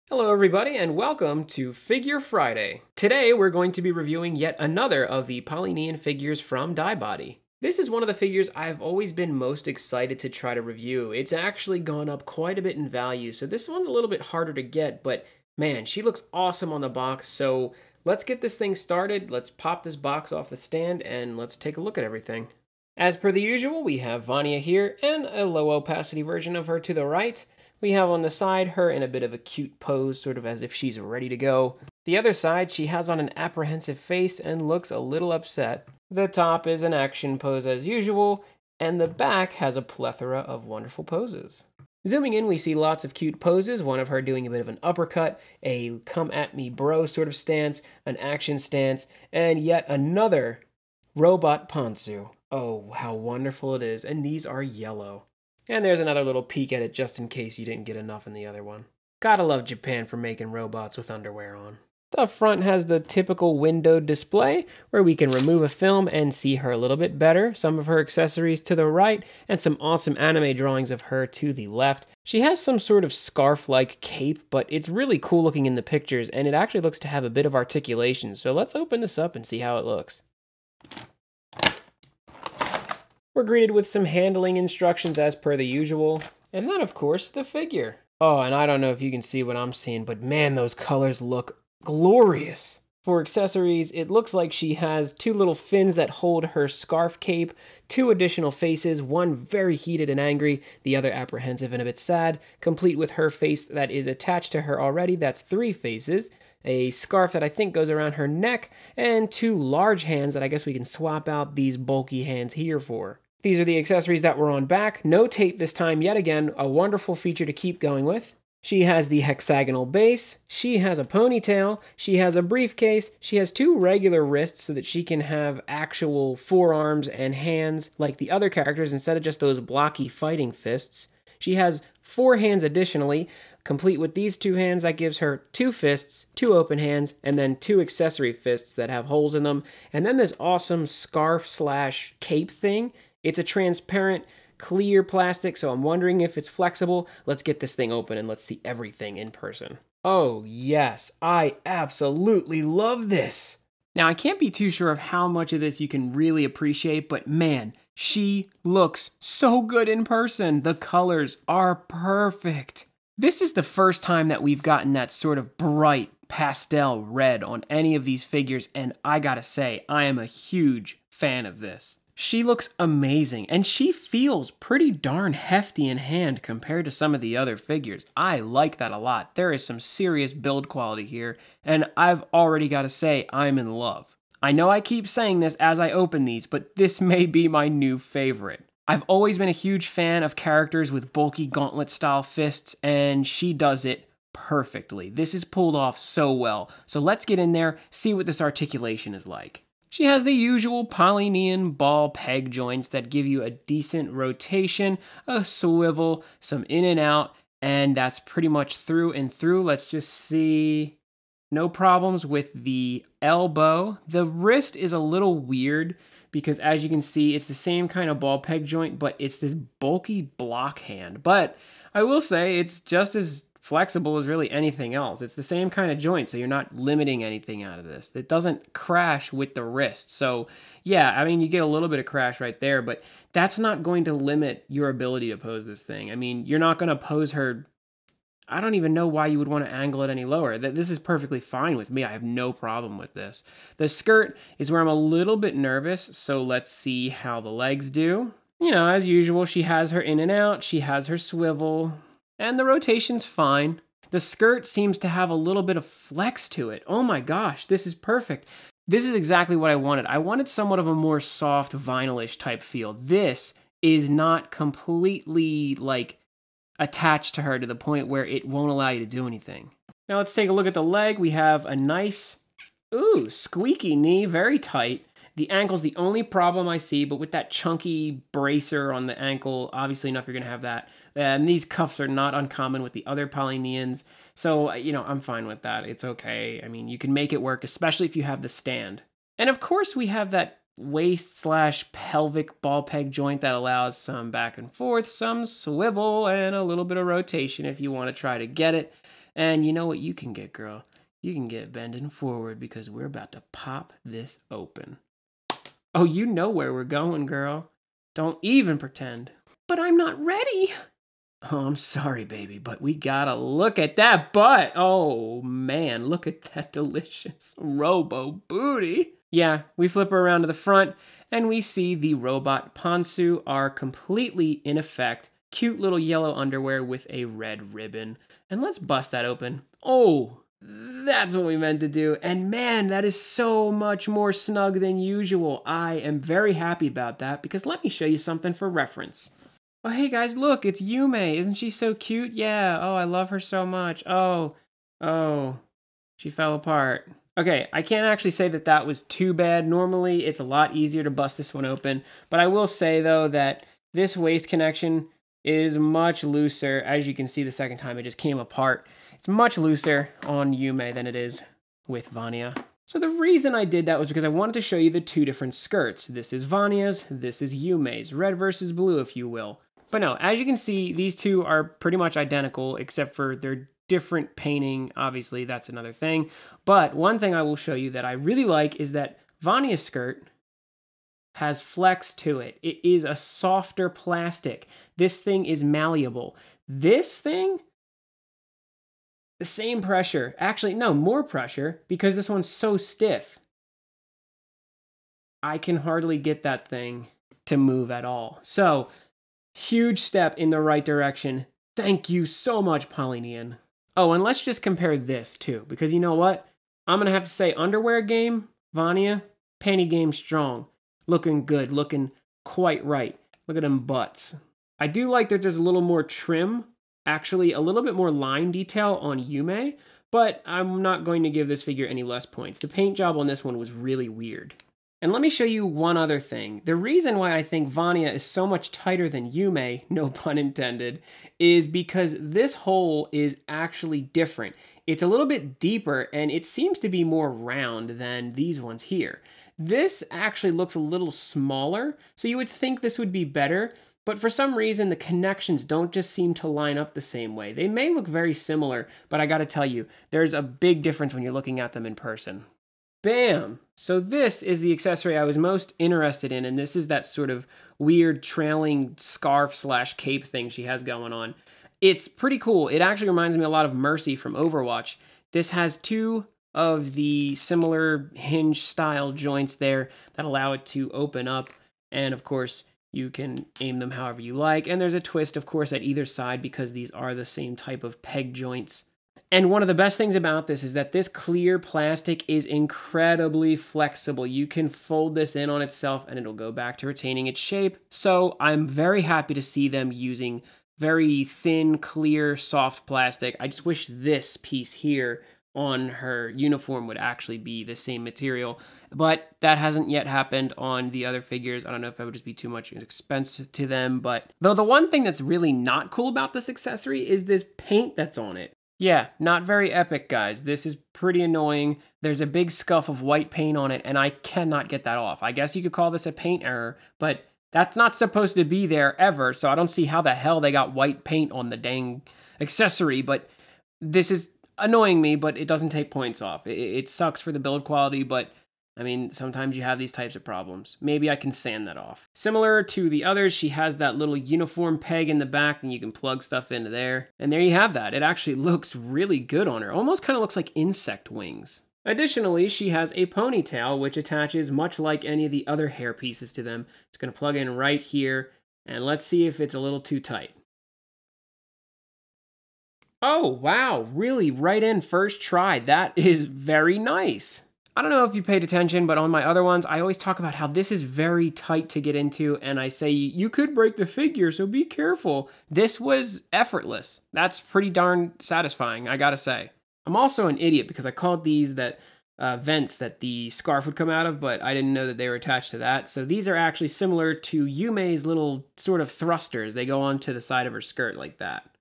Hello everybody and welcome to Figure Friday. Today we're going to be reviewing yet another of the Polynian figures from Daibadi. This is one of the figures I've always been most excited to try to review. It's actually gone up quite a bit in value, so this one's a little bit harder to get, but man, she looks awesome on the box, so let's get this thing started. Let's pop this box off the stand and let's take a look at everything. As per the usual, we have Vania here and a low opacity version of her to the right. We have on the side her in a bit of a cute pose, sort of as if she's ready to go. The other side, she has on an apprehensive face and looks a little upset. The top is an action pose as usual, and the back has a plethora of wonderful poses. Zooming in, we see lots of cute poses, one of her doing a bit of an uppercut, a come at me bro sort of stance, an action stance, and yet another robot PANTSU. Oh, how wonderful it is, and these are yellow. And there's another little peek at it just in case you didn't get enough in the other one. Gotta love Japan for making robots with underwear on. The front has the typical windowed display where we can remove a film and see her a little bit better, some of her accessories to the right, and some awesome anime drawings of her to the left. She has some sort of scarf-like cape, but it's really cool looking in the pictures, and it actually looks to have a bit of articulation, so let's open this up and see how it looks. We're greeted with some handling instructions as per the usual, and then of course the figure. Oh, and I don't know if you can see what I'm seeing, but man, those colors look glorious. For accessories, it looks like she has two little fins that hold her scarf cape, two additional faces, one very heated and angry, the other apprehensive and a bit sad, complete with her face that is attached to her already, that's three faces, a scarf that I think goes around her neck, and two large hands that I guess we can swap out these bulky hands here for. These are the accessories that were on back. No tape this time, yet again, a wonderful feature to keep going with. She has the hexagonal base, she has a ponytail, she has a briefcase, she has two regular wrists so that she can have actual forearms and hands like the other characters instead of just those blocky fighting fists. She has four hands additionally, complete with these two hands that gives her two fists, two open hands, and then two accessory fists that have holes in them. And then this awesome scarf/cape thing. It's a transparent, clear plastic, so I'm wondering if it's flexible. Let's get this thing open and let's see everything in person. Oh yes, I absolutely love this. Now I can't be too sure of how much of this you can really appreciate, but man, she looks so good in person. The colors are perfect. This is the first time that we've gotten that sort of bright pastel red on any of these figures, and I gotta say, I am a huge fan of this. She looks amazing, and she feels pretty darn hefty in hand compared to some of the other figures. I like that a lot. There is some serious build quality here, and I've already got to say I'm in love. I know I keep saying this as I open these, but this may be my new favorite. I've always been a huge fan of characters with bulky gauntlet-style fists, and she does it perfectly. This is pulled off so well. So let's get in there, see what this articulation is like. She has the usual Polynian ball peg joints that give you a decent rotation, a swivel, some in and out, and that's pretty much through and through. Let's just see. No problems with the elbow. The wrist is a little weird because as you can see, it's the same kind of ball peg joint, but it's this bulky block hand. But I will say it's just as flexible as really anything else. It's the same kind of joint, so you're not limiting anything out of this. It doesn't crash with the wrist. So yeah, I mean, you get a little bit of crash right there, but that's not going to limit your ability to pose this thing. I mean, you're not going to pose her. I don't even know why you would want to angle it any lower. This is perfectly fine with me. I have no problem with this. The skirt is where I'm a little bit nervous, so let's see how the legs do. You know, as usual, she has her in and out, she has her swivel, and the rotation's fine. The skirt seems to have a little bit of flex to it. Oh my gosh, this is perfect. This is exactly what I wanted. I wanted somewhat of a more soft vinyl-ish type feel. This is not completely like attached to her to the point where it won't allow you to do anything. Now let's take a look at the leg. We have a nice, squeaky knee, very tight. The ankle's the only problem I see, but with that chunky bracer on the ankle, obviously enough you're gonna have that. And these cuffs are not uncommon with the other Polynians, so, you know, I'm fine with that. It's okay. I mean, you can make it work, especially if you have the stand. And of course we have that waist/pelvic ball peg joint that allows some back and forth, some swivel, and a little bit of rotation if you want to try to get it. And you know what you can get, girl? You can get bending forward because we're about to pop this open. Oh, you know where we're going, girl. Don't even pretend. But I'm not ready. Oh, I'm sorry, baby, but we gotta look at that butt. Oh, man, look at that delicious robo booty. Yeah, we flip her around to the front, and we see the robot PANTSU are completely in effect. Cute little yellow underwear with a red ribbon. And let's bust that open. Oh, that's what we meant to do. And man, that is so much more snug than usual. I am very happy about that because let me show you something for reference. Oh, hey guys, look, it's Yume. Isn't she so cute? Yeah. Oh, I love her so much. Oh, she fell apart. Okay, I can't actually say that that was too bad. Normally, it's a lot easier to bust this one open. But I will say, though, that this waist connection is much looser. As you can see the second time, it just came apart. It's much looser on Yume than it is with Vania. So the reason I did that was because I wanted to show you the two different skirts. This is Vania's, this is Yume's. Red versus blue, if you will. But no, as you can see, these two are pretty much identical, except for their different painting. Obviously, that's another thing. But one thing I will show you that I really like is that Vania's skirt has flex to it. It is a softer plastic. This thing is malleable. This thing, the same pressure. Actually, no, more pressure because this one's so stiff. I can hardly get that thing to move at all. So, huge step in the right direction. Thank you so much, Polynian. Oh, and let's just compare this too, because you know what? I'm going to have to say underwear game, Vania, panty game strong. Looking good, looking quite right. Look at them butts. I do like that there's a little more trim, actually a little bit more line detail on Yume, but I'm not going to give this figure any less points. The paint job on this one was really weird. And let me show you one other thing. The reason why I think Vania is so much tighter than Yume, no pun intended, is because this hole is actually different. It's a little bit deeper and it seems to be more round than these ones here. This actually looks a little smaller, so you would think this would be better, but for some reason the connections don't just seem to line up the same way. They may look very similar, but I gotta tell you, there's a big difference when you're looking at them in person. Bam! So this is the accessory I was most interested in, and this is that sort of weird trailing scarf slash cape thing she has going on. It's pretty cool. It actually reminds me a lot of Mercy from Overwatch. This has two of the similar hinge style joints there that allow it to open up, and of course you can aim them however you like, and there's a twist of course at either side because these are the same type of peg joints. And one of the best things about this is that this clear plastic is incredibly flexible. You can fold this in on itself and it'll go back to retaining its shape. So I'm very happy to see them using very thin, clear, soft plastic. I just wish this piece here on her uniform would actually be the same material, but that hasn't yet happened on the other figures. I don't know if that would just be too much expense to them, but though the one thing that's really not cool about this accessory is this paint that's on it. Yeah, not very epic, guys. This is pretty annoying. There's a big scuff of white paint on it, and I cannot get that off. I guess you could call this a paint error, but that's not supposed to be there ever, so I don't see how the hell they got white paint on the dang accessory, but this is annoying me, but it doesn't take points off. It sucks for the build quality, but I mean, sometimes you have these types of problems. Maybe I can sand that off. Similar to the others, she has that little uniform peg in the back and you can plug stuff into there. And there you have that. It actually looks really good on her. Almost kind of looks like insect wings. Additionally, she has a ponytail, which attaches much like any of the other hair pieces to them. It's going to plug in right here, and let's see if it's a little too tight. Oh, wow, really right in first try. That is very nice. I don't know if you paid attention, but on my other ones, I always talk about how this is very tight to get into, and I say, you could break the figure, so be careful. This was effortless. That's pretty darn satisfying, I gotta say. I'm also an idiot because I called these that vents that the scarf would come out of, but I didn't know that they were attached to that. So these are actually similar to Yume's little sort of thrusters. They go onto the side of her skirt like that.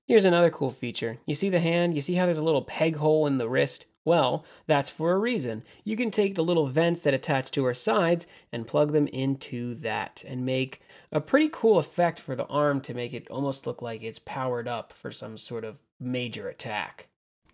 Here's another cool feature. You see the hand? You see how there's a little peg hole in the wrist? Well, that's for a reason. You can take the little vents that attach to her sides and plug them into that and make a pretty cool effect for the arm to make it almost look like it's powered up for some sort of major attack.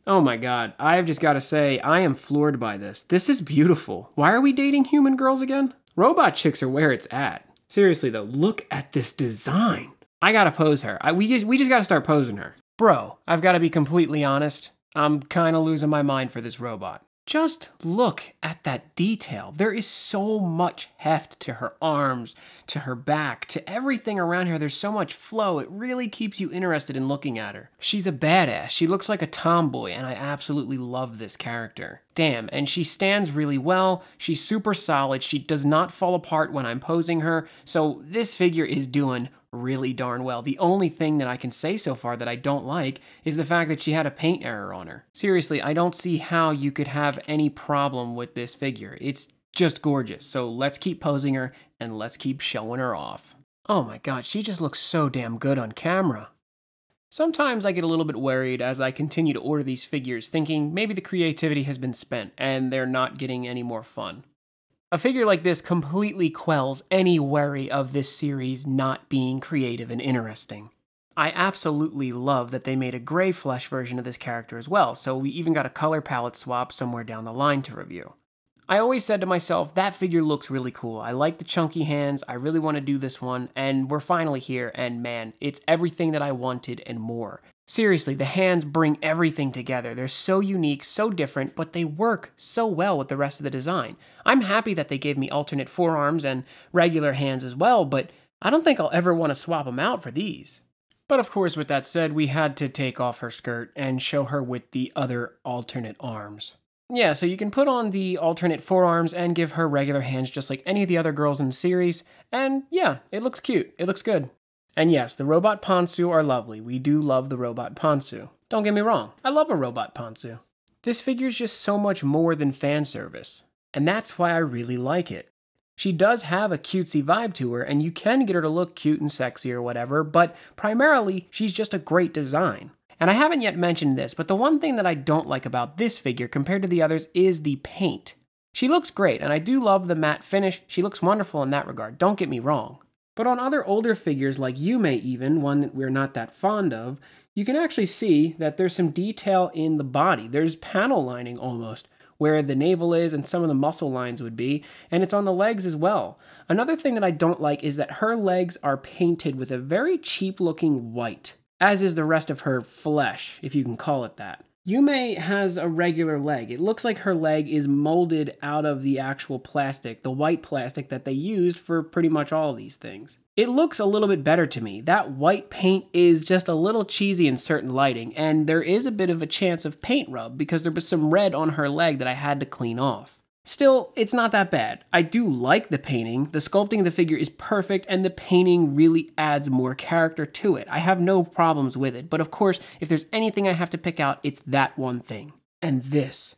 Oh my god, I've just got to say, I am floored by this. This is beautiful. Why are we dating human girls again? Robot chicks are where it's at. Seriously though, look at this design. I gotta pose her. We just gotta start posing her. Bro, I've gotta be completely honest. I'm kinda losing my mind for this robot. Just look at that detail. There is so much heft to her arms, to her back, to everything around her. There's so much flow. It really keeps you interested in looking at her. She's a badass. She looks like a tomboy, and I absolutely love this character. Damn, and she stands really well. She's super solid. She does not fall apart when I'm posing her. So this figure is doing really darn well. The only thing that I can say so far that I don't like is the fact that she had a paint error on her. Seriously, I don't see how you could have any problem with this figure. It's just gorgeous. So let's keep posing her and let's keep showing her off. Oh my god, she just looks so damn good on camera. Sometimes I get a little bit worried as I continue to order these figures, thinking maybe the creativity has been spent and they're not getting any more fun. A figure like this completely quells any worry of this series not being creative and interesting. I absolutely love that they made a gray flesh version of this character as well, so we even got a color palette swap somewhere down the line to review. I always said to myself, that figure looks really cool. I like the chunky hands, I really want to do this one, and we're finally here, and man, it's everything that I wanted and more. Seriously, the hands bring everything together. They're so unique, so different, but they work so well with the rest of the design. I'm happy that they gave me alternate forearms and regular hands as well, but I don't think I'll ever want to swap them out for these. But of course, with that said, we had to take off her skirt and show her with the other alternate arms. Yeah, so you can put on the alternate forearms and give her regular hands just like any of the other girls in the series, and yeah, it looks cute. It looks good. And yes, the robot PANTSU are lovely. We do love the robot PANTSU. Don't get me wrong, I love a robot PANTSU. This figure's just so much more than fan service, and that's why I really like it. She does have a cutesy vibe to her, and you can get her to look cute and sexy or whatever, but primarily, she's just a great design. And I haven't yet mentioned this, but the one thing that I don't like about this figure compared to the others is the paint. She looks great, and I do love the matte finish. She looks wonderful in that regard, don't get me wrong. But on other older figures like Yume even, one that we're not that fond of, you can actually see that there's some detail in the body. There's panel lining almost, where the navel is and some of the muscle lines would be, and it's on the legs as well. Another thing that I don't like is that her legs are painted with a very cheap looking white, as is the rest of her flesh, if you can call it that. Yume has a regular leg. It looks like her leg is molded out of the actual plastic, the white plastic that they used for pretty much all of these things. It looks a little bit better to me. That white paint is just a little cheesy in certain lighting, and there is a bit of a chance of paint rub because there was some red on her leg that I had to clean off. Still, it's not that bad. I do like the painting, the sculpting of the figure is perfect, and the painting really adds more character to it. I have no problems with it, but of course, if there's anything I have to pick out, it's that one thing. And this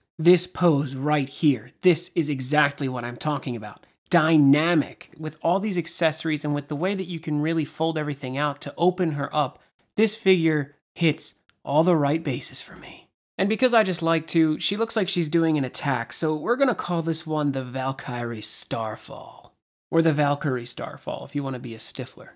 pose right here, this is exactly what I'm talking about. Dynamic. With all these accessories and with the way that you can really fold everything out to open her up, this figure hits all the right bases for me. And because I just like to, she looks like she's doing an attack, so we're gonna call this one the Valkyrie Starfall. Or the Valkyrie Starfall, if you want to be a Stifler.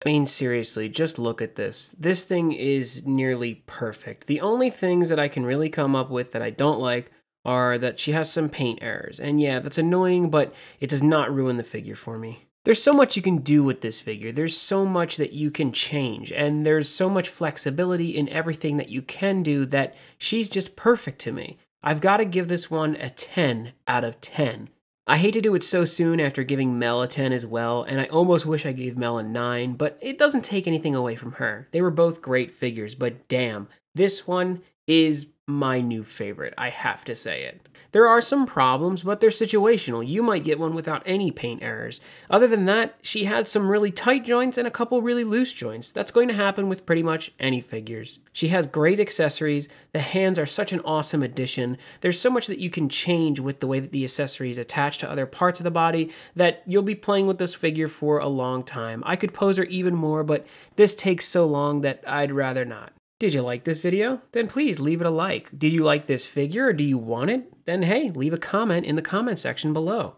I mean, seriously, just look at this. This thing is nearly perfect. The only things that I can really come up with that I don't like are that she has some paint errors. And yeah, that's annoying, but it does not ruin the figure for me. There's so much you can do with this figure. There's so much that you can change, and there's so much flexibility in everything that you can do that she's just perfect to me. I've got to give this one a 10 out of 10. I hate to do it so soon after giving Mel a 10 as well, and I almost wish I gave Mel a 9, but it doesn't take anything away from her. They were both great figures, but damn, this one is my new favorite, I have to say it. There are some problems, but they're situational. You might get one without any paint errors. Other than that, she had some really tight joints and a couple really loose joints. That's going to happen with pretty much any figures. She has great accessories. The hands are such an awesome addition. There's so much that you can change with the way that the accessories attach to other parts of the body that you'll be playing with this figure for a long time. I could pose her even more, but this takes so long that I'd rather not. Did you like this video? Then please leave it a like. Did you like this figure or do you want it? Then hey, leave a comment in the comment section below.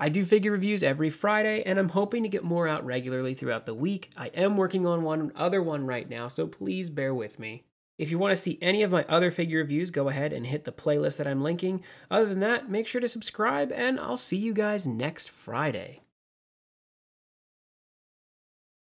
I do figure reviews every Friday and I'm hoping to get more out regularly throughout the week. I am working on one other one right now, so please bear with me. If you want to see any of my other figure reviews, go ahead and hit the playlist that I'm linking. Other than that, make sure to subscribe, and I'll see you guys next Friday.